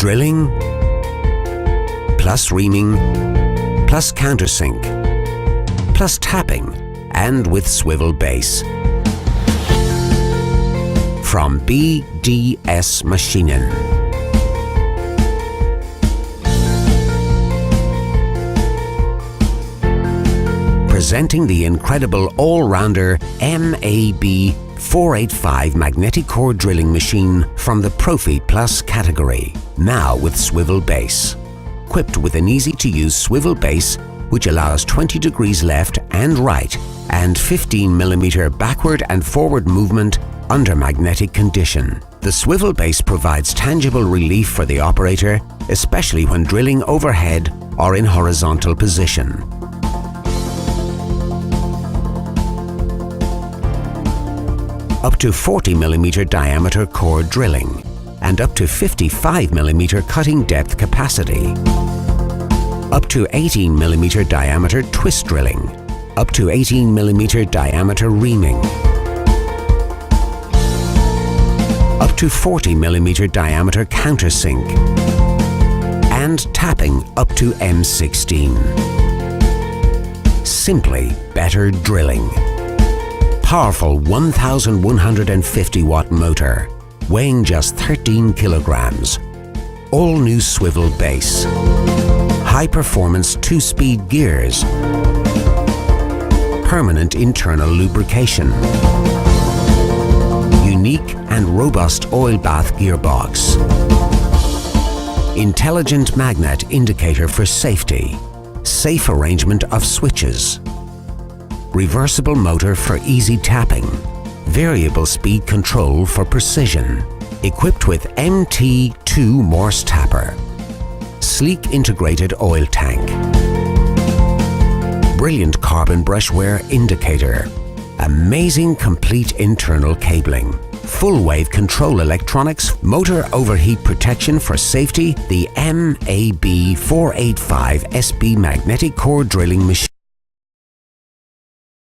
drilling, plus reaming, plus countersink, plus tapping, and with swivel base. From BDS Maschinen. Presenting the incredible all-rounder MAB 485 magnetic core drilling machine from the Profi Plus category, now with swivel base. Equipped with an easy-to-use swivel base which allows 20 degrees left and right and 15mm backward and forward movement under magnetic condition. The swivel base provides tangible relief for the operator, especially when drilling overhead or in horizontal position. Up to 40mm diameter core drilling and up to 55mm cutting depth capacity. Up to 18mm diameter twist drilling. Up to 18mm diameter reaming. Up to 40mm diameter countersink. And tapping up to M16. Simply better drilling. Powerful 1150 watt motor, weighing just 13 kilograms. All new swivel base. High performance 2-speed gears. Permanent internal lubrication. Unique and robust oil bath gearbox. Intelligent magnet indicator for safety. Safe arrangement of switches. Reversible motor for easy tapping. Variable speed control for precision. Equipped with MT2 MORSE tapper. Sleek integrated oil tank. Brilliant carbon brush wear indicator. Amazing complete internal cabling. Full wave control electronics, motor overheat protection for safety, the MAB 485 SB magnetic core drilling machine.